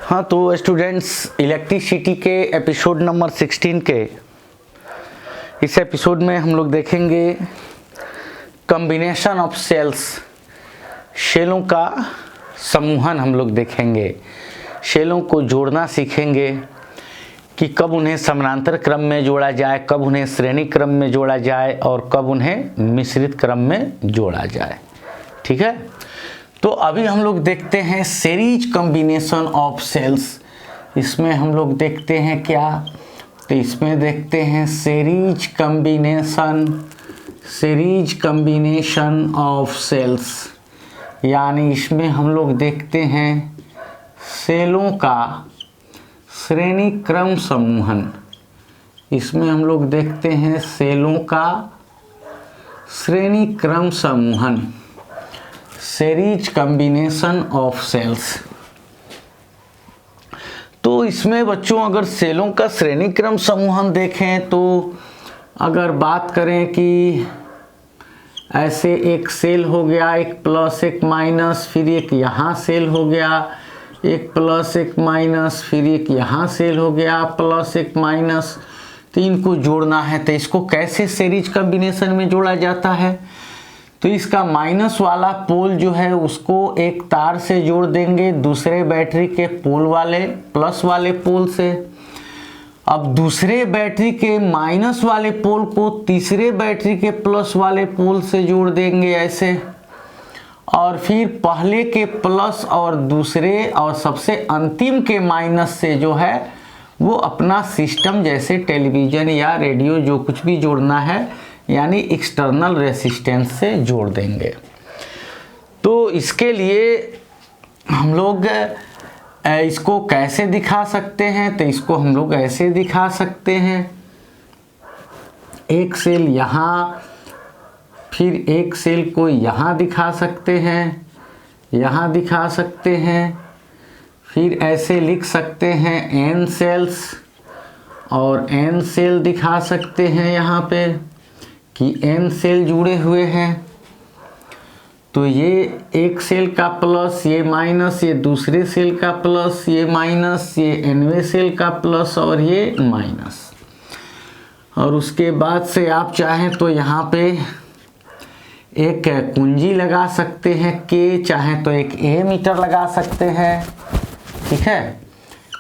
हाँ, तो students electricity के एपिसोड नंबर 16 के इस एपिसोड में हम लोग देखेंगे कॉम्बिनेशन ऑफ सेल्स, सेलों का समूहन हम लोग देखेंगे। सेलों को जोड़ना सीखेंगे कि कब उन्हें समानांतर क्रम में जोड़ा जाए, कब उन्हें श्रेणी क्रम में जोड़ा जाए और कब उन्हें मिश्रित क्रम में जोड़ा जाए। ठीक है, तो अभी हम लोग देखते हैं सीरीज कॉम्बिनेशन ऑफ सेल्स। इसमें हम लोग देखते हैं क्या, तो इसमें देखते हैं सीरीज कॉम्बिनेशन ऑफ सेल्स, यानी इसमें हम लोग देखते हैं सेलों का श्रेणी क्रम समूहन। इसमें हम लोग देखते हैं सेलों का श्रेणी क्रम समूहन, सीरीज कॉम्बिनेशन ऑफ सेल्स। तो इसमें बच्चों अगर सेलों का श्रेणी क्रम समूहन देखें तो अगर बात करें कि ऐसे एक सेल हो गया, एक प्लस एक माइनस, फिर एक यहाँ सेल हो गया, एक प्लस एक माइनस, फिर एक यहाँ सेल हो गया प्लस एक माइनस, तो इनको जोड़ना है। तो इसको कैसे सीरीज कॉम्बिनेशन में जोड़ा जाता है, तो इसका माइनस वाला पोल जो है उसको एक तार से जोड़ देंगे दूसरे बैटरी के पोल वाले प्लस वाले पोल से। अब दूसरे बैटरी के माइनस वाले पोल को तीसरे बैटरी के प्लस वाले पोल से जोड़ देंगे ऐसे, और फिर पहले के प्लस और दूसरे और सबसे अंतिम के माइनस से जो है वो अपना सिस्टम जैसे टेलीविज़न या रेडियो जो कुछ भी जोड़ना है यानी एक्सटर्नल रेसिस्टेंस से जोड़ देंगे। तो इसके लिए हम लोग इसको कैसे दिखा सकते हैं, तो इसको हम लोग ऐसे दिखा सकते हैं, एक सेल यहाँ, फिर एक सेल को यहाँ दिखा सकते हैं, यहाँ दिखा सकते हैं, फिर ऐसे लिख सकते हैं n सेल्स और n सेल दिखा सकते हैं यहाँ पे कि n सेल जुड़े हुए हैं। तो ये एक सेल का प्लस, ये माइनस, ये दूसरे सेल का प्लस, ये माइनस, ये nवें सेल का प्लस और ये माइनस। और उसके बाद से आप चाहें तो यहाँ पे एक कुंजी लगा सकते हैं के, चाहें तो एक एमीटर लगा सकते हैं। ठीक है,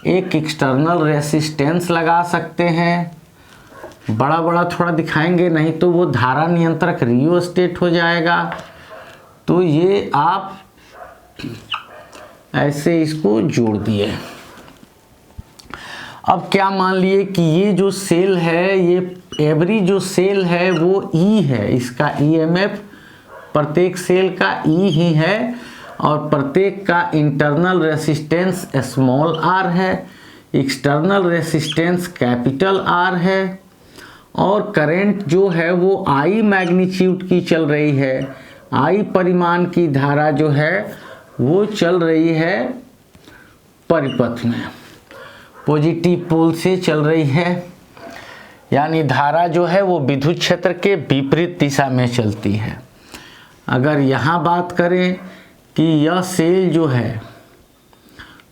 एक एक्सटर्नल रेसिस्टेंस लगा सकते हैं। बड़ा बड़ा थोड़ा दिखाएंगे, नहीं तो वो धारा नियंत्रक रियोस्टेट हो जाएगा। तो ये आप ऐसे इसको जोड़ दिए। अब क्या मान लिए कि ये जो सेल है, ये एवरी जो सेल है वो ई है, इसका ईएमएफ प्रत्येक सेल का ई ही है और प्रत्येक का इंटरनल रेसिस्टेंस स्मॉल आर है, एक्सटर्नल रेसिस्टेंस कैपिटल आर है, और करंट जो है वो आई मैग्नीट्यूड की चल रही है, आई परिमाण की धारा जो है वो चल रही है परिपथ में, पॉजिटिव पोल से चल रही है, यानी धारा जो है वो विद्युत क्षेत्र के विपरीत दिशा में चलती है। अगर यहाँ बात करें कि यह सेल जो है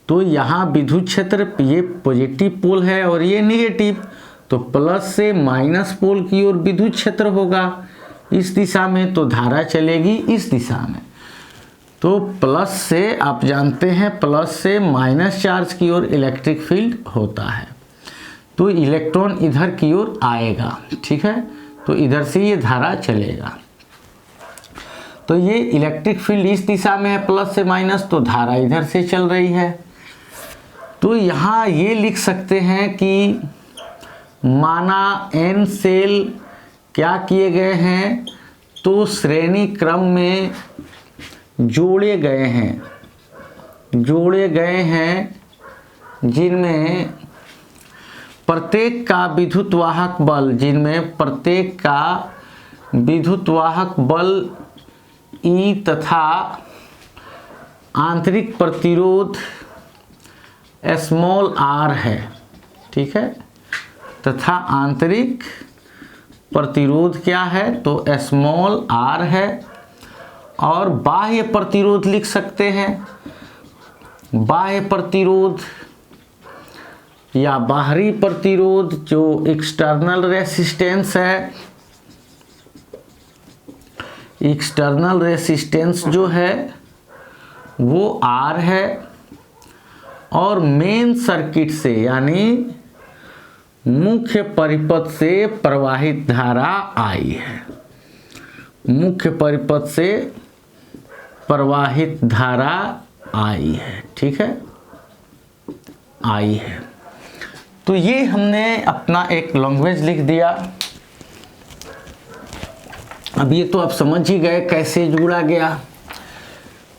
तो यहाँ विद्युत क्षेत्र ये पॉजिटिव पोल है और ये नेगेटिव, तो प्लस से माइनस पोल की ओर विद्युत क्षेत्र होगा इस दिशा में, तो धारा चलेगी इस दिशा में। तो प्लस से आप जानते हैं प्लस से माइनस चार्ज की ओर इलेक्ट्रिक फील्ड होता है, तो इलेक्ट्रॉन इधर की ओर आएगा। ठीक है, तो इधर से ये धारा चलेगा, तो ये इलेक्ट्रिक फील्ड इस दिशा में है प्लस से माइनस, तो धारा इधर से चल रही है। तो यहाँ ये लिख सकते हैं कि माना n सेल क्या किए गए हैं, तो श्रेणी क्रम में जोड़े गए हैं जिनमें प्रत्येक का विद्युत वाहक बल E तथा आंतरिक प्रतिरोध स्मॉल r है। ठीक है, तथा आंतरिक प्रतिरोध क्या है, तो स्मॉल r है, और बाह्य प्रतिरोध लिख सकते हैं बाह्य प्रतिरोध या बाहरी प्रतिरोध जो एक्सटर्नल रेसिस्टेंस है, एक्सटर्नल रेसिस्टेंस जो है वो R है, और मेन सर्किट से यानी मुख्य परिपथ से प्रवाहित धारा I है। मुख्य परिपथ से प्रवाहित धारा I है, ठीक है, I है। तो ये हमने अपना एक लैंग्वेज लिख दिया। अब ये तो आप समझ ही गए कैसे जोड़ा गया।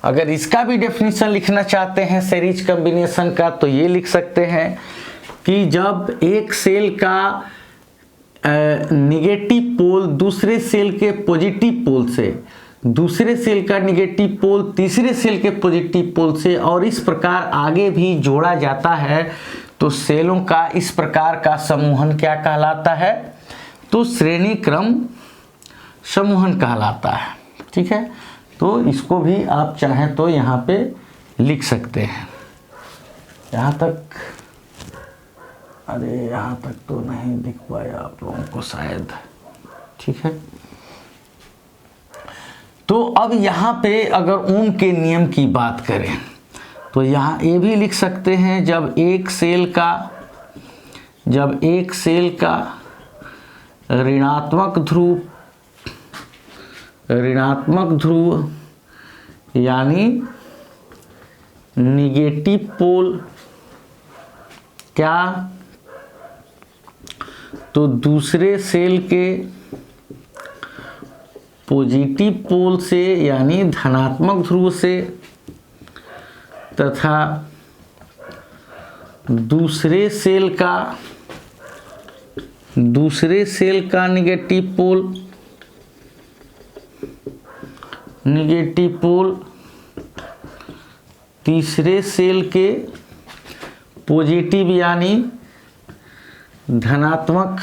अगर इसका भी डेफिनेशन लिखना चाहते हैं सीरीज कॉम्बिनेशन का, तो ये लिख सकते हैं कि जब एक सेल का निगेटिव पोल दूसरे सेल के पॉजिटिव पोल से, दूसरे सेल का निगेटिव पोल तीसरे सेल के पॉजिटिव पोल से, और इस प्रकार आगे भी जोड़ा जाता है, तो सेलों का इस प्रकार का समूहन क्या कहलाता है? तो श्रेणी क्रम समूहन कहलाता है, ठीक है। तो इसको भी आप चाहें तो यहाँ पे लिख सकते हैं। यहाँ तक, अरे यहाँ तक तो नहीं दिख पाया आप लोगों को शायद, ठीक है। तो अब यहाँ पे अगर ओम के नियम की बात करें तो यहाँ ये भी लिख सकते हैं, जब एक सेल का ऋणात्मक ध्रुव यानी निगेटिव पोल क्या, तो दूसरे सेल के पॉजिटिव पोल से यानी धनात्मक ध्रुव से, तथा दूसरे सेल का निगेटिव पोल तीसरे सेल के पॉजिटिव यानी धनात्मक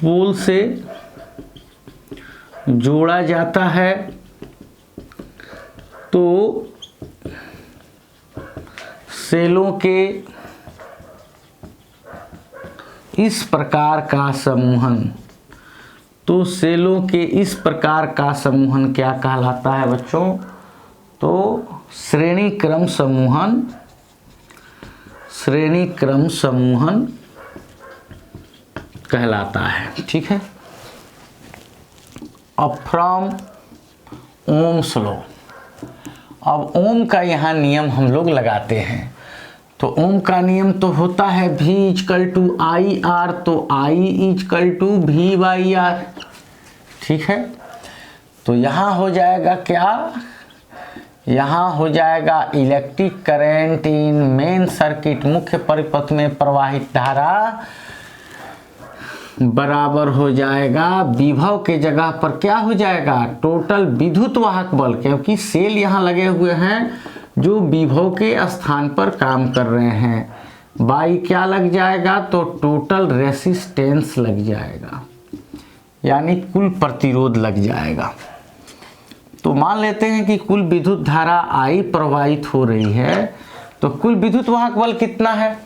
पोल से जोड़ा जाता है, तो सेलों के इस प्रकार का समूहन, तो सेलों के इस प्रकार का समूहन क्या कहलाता है बच्चों? तो श्रेणी क्रम समूहन कहलाता है, ठीक है। अब फ्रॉम ओम्स लॉ, अब ओम का यहाँ नियम हम लोग लगाते हैं। तो ओम का नियम तो होता है V = IR, तो I = V/R, ठीक है। तो यहाँ हो जाएगा क्या? यहाँ हो जाएगा electric current in main circuit, मुख्य परिपथ में प्रवाहित धारा बराबर हो जाएगा विभव के जगह पर क्या हो जाएगा? टोटल विद्युत वाहक बल, क्योंकि सेल यहाँ लगे हुए हैं जो विभव के स्थान पर काम कर रहे हैं, बाई क्या लग जाएगा? तो टोटल रेसिस्टेंस लग जाएगा, यानी कुल प्रतिरोध लग जाएगा। तो मान लेते हैं कि कुल विद्युत धारा I प्रवाहित हो रही है, तो कुल विद्युत वाहक बल कितना है?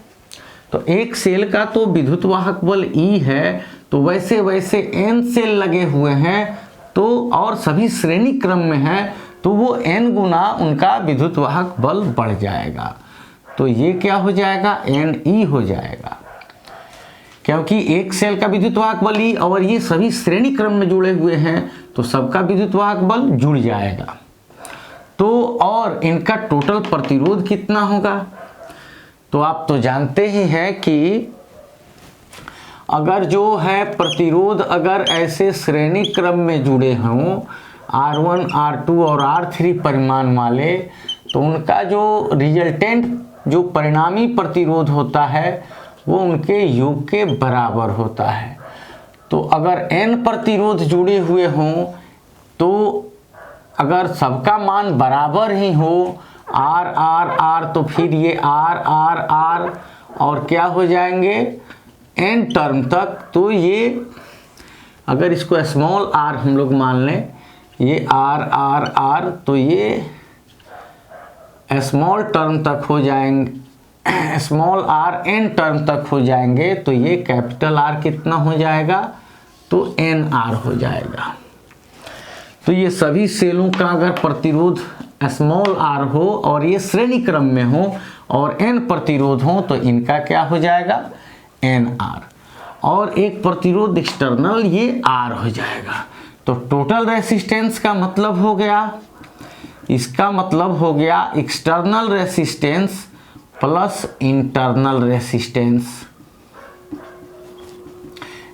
तो एक सेल का तो विद्युत वाहक बल E है, तो वैसे वैसे n सेल लगे हुए हैं, तो और सभी श्रेणी क्रम में हैं, तो वो n गुना उनका विद्युत वाहक बल बढ़ जाएगा। तो ये क्या हो जाएगा? NE हो जाएगा, क्योंकि एक सेल का विद्युत वाहक बल E और ये सभी श्रेणी क्रम में जुड़े हुए हैं, तो सबका विद्युत वाहक बल जुड़ जाएगा। तो और इनका टोटल प्रतिरोध कितना होगा? तो आप तो जानते ही हैं कि अगर जो है प्रतिरोध अगर ऐसे श्रेणी क्रम में जुड़े हों R1, R2 और R3 परिमाण वाले, तो उनका जो रिजल्टेंट जो परिणामी प्रतिरोध होता है वो उनके योग के बराबर होता है। तो अगर n प्रतिरोध जुड़े हुए हों, तो अगर सबका मान बराबर ही हो R R R, तो फिर ये R R R और क्या हो जाएंगे n टर्म तक। तो ये अगर इसको स्मॉल r हम लोग मान लें, ये R R R, तो ये स्मॉल टर्म तक हो जाएंगे, स्मॉल आर एन टर्म तक हो जाएंगे तो ये कैपिटल आर कितना हो जाएगा, तो एन आर हो जाएगा। तो ये सभी सेलों का अगर प्रतिरोध स्मॉल आर हो और ये श्रेणी क्रम में हो और एन प्रतिरोध हो तो इनका क्या हो जाएगा, एन आर, और एक प्रतिरोध एक्सटर्नल ये आर हो जाएगा। तो टोटल रेसिस्टेंस का मतलब हो गया, इसका मतलब हो गया external resistance plus internal resistance,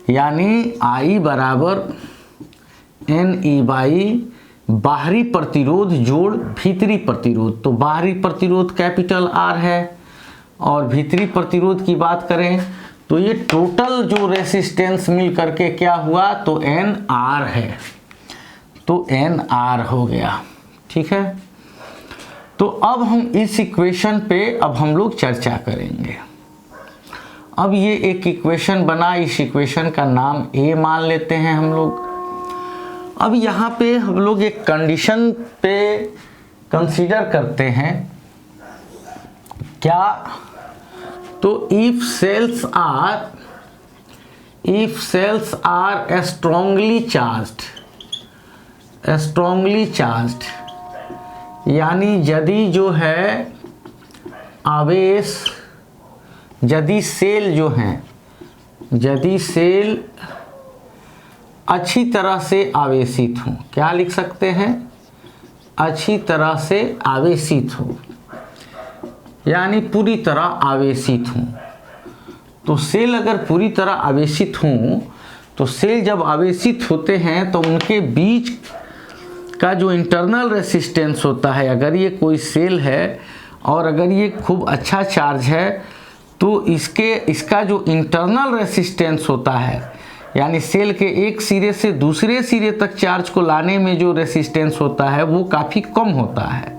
यानी आई बराबर एन ई बाई बाहरी प्रतिरोध जोड़ भीतरी प्रतिरोध। तो बाहरी प्रतिरोध कैपिटल आर है और भीतरी प्रतिरोध की बात करें तो ये टोटल जो रेसिस्टेंस मिल करके क्या हुआ, तो एन आर है, तो एन आर हो गया। ठीक है, तो अब हम इस इक्वेशन पे अब हम लोग चर्चा करेंगे। अब ये एक इक्वेशन बना, इस इक्वेशन का नाम ए मान लेते हैं हम लोग। अब यहाँ पे हम लोग एक कंडीशन पे कंसीडर करते हैं क्या, तो if cells are strongly charged, यानी यदि जो है आवेश, यदि सेल जो हैं, यदि सेल अच्छी तरह से आवेशित हों, क्या लिख सकते हैं, अच्छी तरह से आवेशित हो, यानी पूरी तरह आवेशित हों। तो सेल अगर पूरी तरह आवेशित हों तो सेल जब आवेशित होते हैं तो उनके बीच का जो इंटरनल रेसिस्टेंस होता है, अगर ये कोई सेल है और अगर ये खूब अच्छा चार्ज है तो इसका जो इंटरनल रेसिस्टेंस होता है, यानी सेल के एक सिरे से दूसरे सिरे तक चार्ज को लाने में जो रेसिस्टेंस होता है वो काफ़ी कम होता है।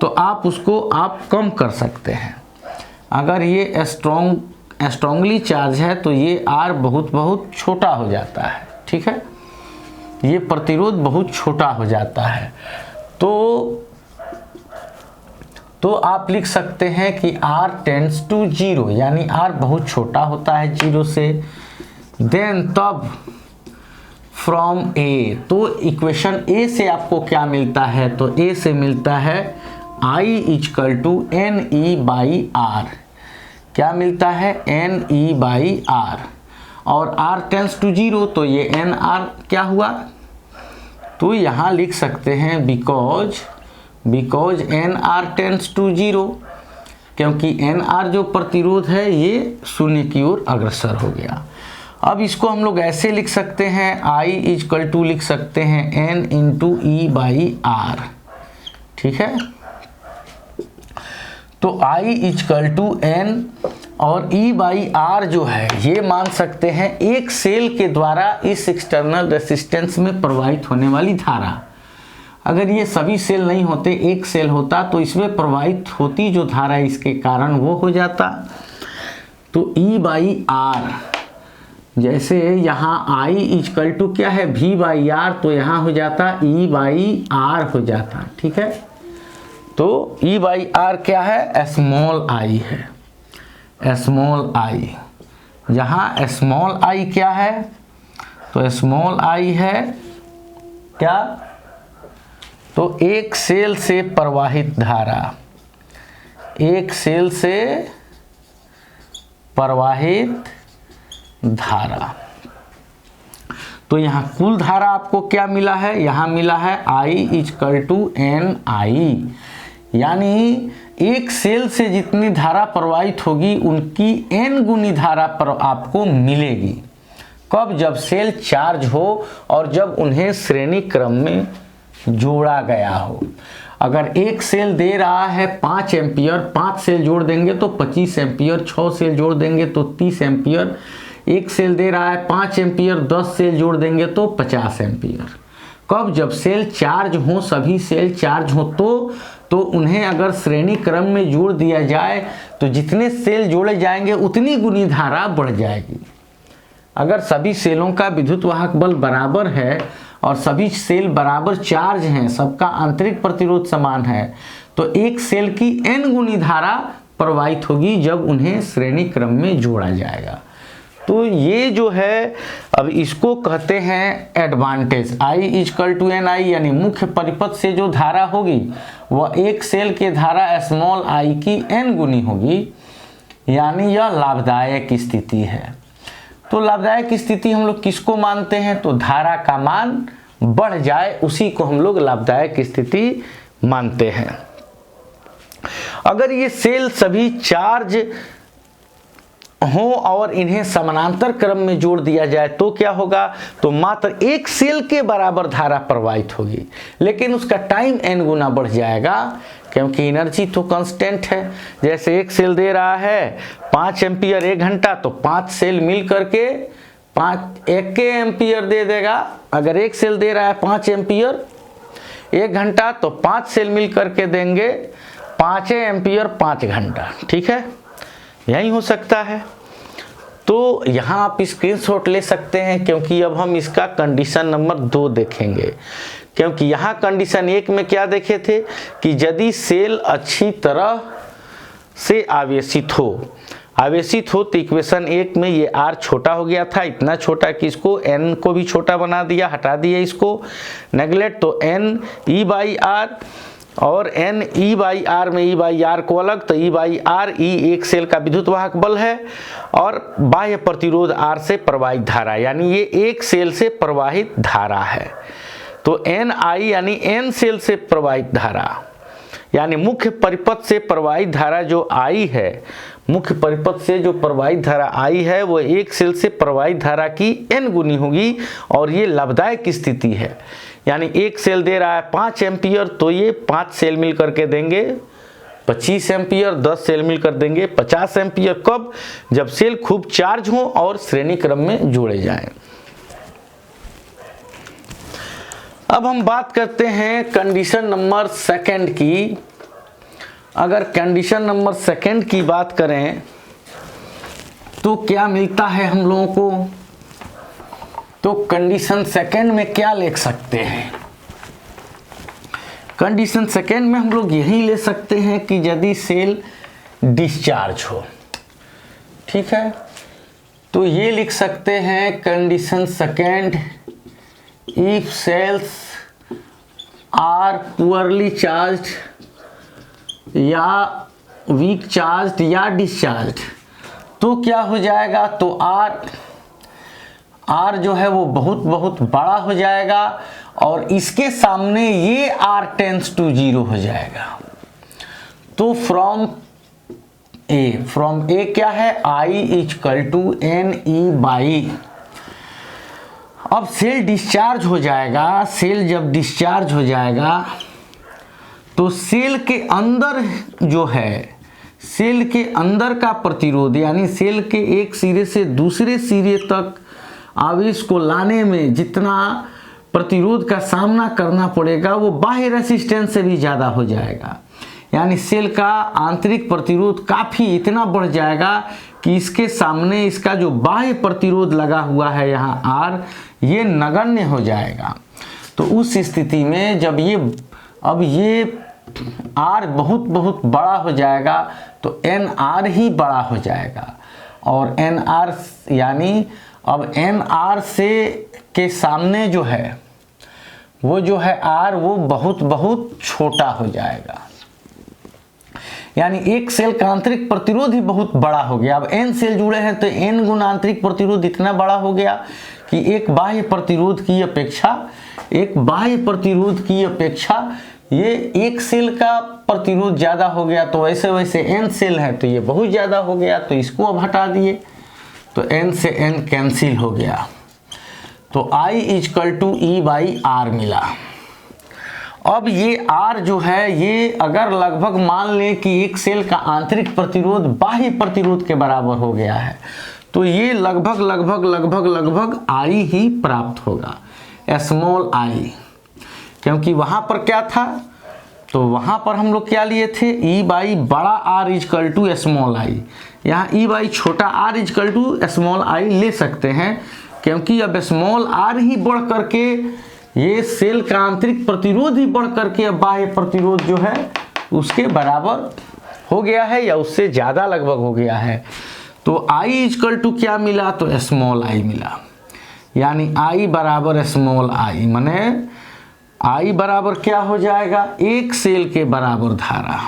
तो आप उसको कम कर सकते हैं। अगर ये स्ट्रॉन्गली चार्ज है तो ये आर बहुत छोटा हो जाता है। ठीक है, ये प्रतिरोध बहुत छोटा हो जाता है। तो आप लिख सकते हैं कि R टेंड्स टू 0, यानी R बहुत छोटा होता है 0 से। देन तब फ्रॉम A, तो इक्वेशन A से आपको क्या मिलता है, तो A से मिलता है I equal to N E by R. क्या मिलता है, एन ई बाई आर, और R टेंड्स टू 0 तो ये एन आर क्या हुआ, तो यहाँ लिख सकते हैं because N R tends to 0, क्योंकि एन आर जो प्रतिरोध है ये शून्य की ओर अग्रसर हो गया। अब इसको हम लोग ऐसे लिख सकते हैं, I इक्वल टू लिख सकते हैं N into E by R. ठीक है, तो I इक्वल टू N और E बाई आर जो है ये मान सकते हैं एक सेल के द्वारा इस एक्सटर्नल रेसिस्टेंस में प्रवाहित होने वाली धारा। अगर ये सभी सेल नहीं होते, एक सेल होता तो इसमें प्रवाहित होती जो धारा इसके कारण वो हो जाता। तो E बाई आर, जैसे यहाँ I इक्वल टू क्या है, V बाई आर, तो यहाँ हो जाता E बाई आर हो जाता। ठीक है, तो E बाई आर क्या है, स्मॉल I है, स्मॉल I। यहाँ स्मॉल I क्या है, तो स्मॉल I है क्या, तो एक सेल से प्रवाहित धारा, एक सेल से प्रवाहित धारा। तो यहाँ कुल धारा आपको क्या मिला है, यहाँ मिला है I इक्वल टू एन आई, यानी एक सेल से जितनी धारा प्रवाहित होगी उनकी n गुनी धारा पर आपको मिलेगी। कब, जब सेल चार्ज हो और जब उन्हें श्रेणी क्रम में जोड़ा गया हो। अगर एक सेल दे रहा है 5 एम्पियर, 5 सेल जोड़ देंगे तो 25 एम्पियर, 6 सेल जोड़ देंगे तो 30 एम्पियर, एक सेल दे रहा है 5 एम्पियर, 10 सेल जोड़ देंगे तो 50 एम्पियर। कब, जब सेल चार्ज हो, सभी सेल चार्ज हो तो उन्हें अगर श्रेणी क्रम में जोड़ दिया जाए तो जितने सेल जोड़े जाएंगे उतनी गुनी धारा बढ़ जाएगी। अगर सभी सेलों का विद्युत वाहक बल बराबर है और सभी सेल बराबर चार्ज हैं, सबका आंतरिक प्रतिरोध समान है, तो एक सेल की n गुनी धारा प्रवाहित होगी जब उन्हें श्रेणी क्रम में जोड़ा जाएगा। तो ये जो है अब इसको कहते हैं advantage. I equal to NI यानी मुख्य परिपथ से जो धारा होगी वह एक सेल के धारा स्मॉल I की n गुनी होगी, यानी यह लाभदायक स्थिति है। तो लाभदायक स्थिति हम लोग किसको मानते हैं, तो धारा का मान बढ़ जाए उसी को हम लोग लाभदायक स्थिति मानते हैं। अगर ये सेल सभी चार्ज हों और इन्हें समानांतर क्रम में जोड़ दिया जाए तो क्या होगा, तो मात्र एक सेल के बराबर धारा प्रवाहित होगी, लेकिन उसका टाइम n गुना बढ़ जाएगा क्योंकि एनर्जी तो कांस्टेंट है। जैसे एक सेल दे रहा है 5 एम्पियर 1 घंटा, तो 5 सेल मिल करके 1 एम्पियर दे देगा। अगर एक सेल दे रहा है 5 एम्पियर 1 घंटा, तो 5 सेल मिल करके देंगे 5 एम्पियर 5 घंटा। ठीक है, यही हो सकता है। तो यहाँ आप स्क्रीनशॉट ले सकते हैं क्योंकि अब हम इसका कंडीशन नंबर 2 देखेंगे। क्योंकि यहाँ कंडीशन 1 में क्या देखे थे कि यदि सेल अच्छी तरह से आवेशित हो तो इक्वेशन 1 में ये R छोटा हो गया था, इतना छोटा कि इसको N को भी छोटा बना दिया, हटा दिया इसको नेगलेक्ट, तो N E/R और N E/R में E/R को अलग, तो E/R E एक सेल का विद्युत वाहक बल है और बाह्य प्रतिरोध R से प्रवाहित धारा, यानी ये एक सेल से प्रवाहित धारा है। तो NI यानी N सेल से प्रवाहित धारा, यानी मुख्य परिपथ से प्रवाहित धारा जो I है, मुख्य परिपथ से जो प्रवाहित धारा I है वो एक सेल से प्रवाहित धारा की n गुनी होगी और ये लाभदायक स्थिति है। यानी एक सेल दे रहा है 5 एम्पियर, तो ये 5 सेल मिल करके देंगे 25 एम्पियर, 10 सेल मिलकर देंगे 50 एम्पियर। कब, जब सेल खूब चार्ज हो और श्रेणी क्रम में जोड़े जाएं। अब हम बात करते हैं कंडीशन नंबर 2 की। अगर कंडीशन नंबर 2 की बात करें तो क्या मिलता है हम लोगों को, तो कंडीशन 2 में क्या लिख सकते हैं, कंडीशन 2 में हम लोग यही ले सकते हैं कि यदि सेल डिस्चार्ज हो। ठीक है, तो ये लिख सकते हैं condition 2 if cells are poorly charged या वीक चार्ज्ड या डिस्चार्ज्ड, तो क्या हो जाएगा, तो आर जो है वो बहुत बड़ा हो जाएगा और इसके सामने ये R टेंस टू 0 हो जाएगा। तो फ्रॉम ए क्या है, I इक्वल टू NE/। अब सेल डिस्चार्ज हो जाएगा, सेल जब डिस्चार्ज हो जाएगा तो सेल के अंदर जो है, सेल के अंदर का प्रतिरोध, यानी सेल के एक सिरे से दूसरे सिरे तक आवेश को लाने में जितना प्रतिरोध का सामना करना पड़ेगा वो बाह्य रेसिस्टेंस से भी ज़्यादा हो जाएगा। यानी सेल का आंतरिक प्रतिरोध काफ़ी इतना बढ़ जाएगा कि इसके सामने इसका जो बाह्य प्रतिरोध लगा हुआ है यहाँ R, ये नगण्य हो जाएगा। तो उस स्थिति में जब ये R बहुत बड़ा हो जाएगा तो NR ही बड़ा हो जाएगा और NR यानी अब NR से के सामने जो है वो जो है R वो बहुत छोटा हो जाएगा। यानी एक सेल का आंतरिक प्रतिरोध ही बहुत बड़ा हो गया। अब N सेल जुड़े हैं तो N गुना आंतरिक प्रतिरोध इतना बड़ा हो गया कि एक बाह्य प्रतिरोध की अपेक्षा ये एक सेल का प्रतिरोध ज़्यादा हो गया। तो वैसे N सेल है तो ये बहुत ज़्यादा हो गया, तो इसको अब हटा दिए तो N से N कैंसिल हो गया, तो I इक्वल टू E/R मिला। अब ये R जो है ये अगर लगभग मान लें कि एक सेल का आंतरिक प्रतिरोध बाह्य प्रतिरोध के बराबर हो गया है तो ये लगभग I ही प्राप्त होगा, स्मॉल I। क्योंकि वहाँ पर क्या था, तो वहाँ पर हम लोग क्या लिए थे, E/बड़ा R equal to small I। यहाँ E/ छोटा r equal to small I ले सकते हैं क्योंकि अब स्मॉल r ही बढ़ करके ये सेल का आंतरिक प्रतिरोध ही बढ़ करके अब बाह्य प्रतिरोध जो है उसके बराबर हो गया है या उससे ज़्यादा लगभग हो गया है। तो I इक्वल टू क्या मिला, तो स्मॉल I मिला, यानी I बराबर स्मॉल I, माने I बराबर क्या हो जाएगा, एक सेल के बराबर धारा,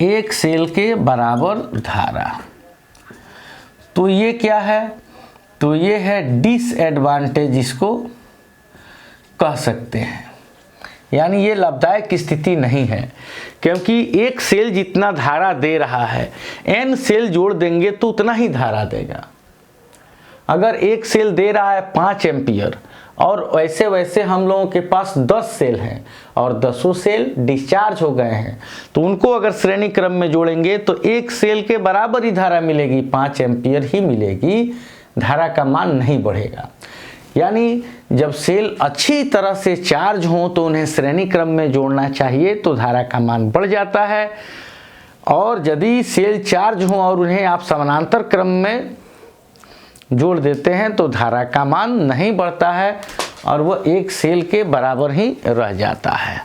एक सेल के बराबर धारा। तो ये क्या है, तो ये है डिसएडवांटेज, इसको कह सकते हैं, यानी ये लाभदायक स्थिति नहीं है, क्योंकि एक सेल जितना धारा दे रहा है n सेल जोड़ देंगे तो उतना ही धारा देगा। अगर एक सेल दे रहा है 5 एम्पियर और वैसे वैसे हम लोगों के पास 10 सेल हैं और 10 सेल डिस्चार्ज हो गए हैं, तो उनको अगर श्रेणी क्रम में जोड़ेंगे तो एक सेल के बराबर ही धारा मिलेगी, 5 एम्पियर ही मिलेगी, धारा का मान नहीं बढ़ेगा। यानी जब सेल अच्छी तरह से चार्ज हों तो उन्हें श्रेणी क्रम में जोड़ना चाहिए तो धारा का मान बढ़ जाता है, और यदि सेल चार्ज हों और उन्हें आप समानांतर क्रम में जोड़ देते हैं तो धारा का मान नहीं बढ़ता है और वो एक सेल के बराबर ही रह जाता है।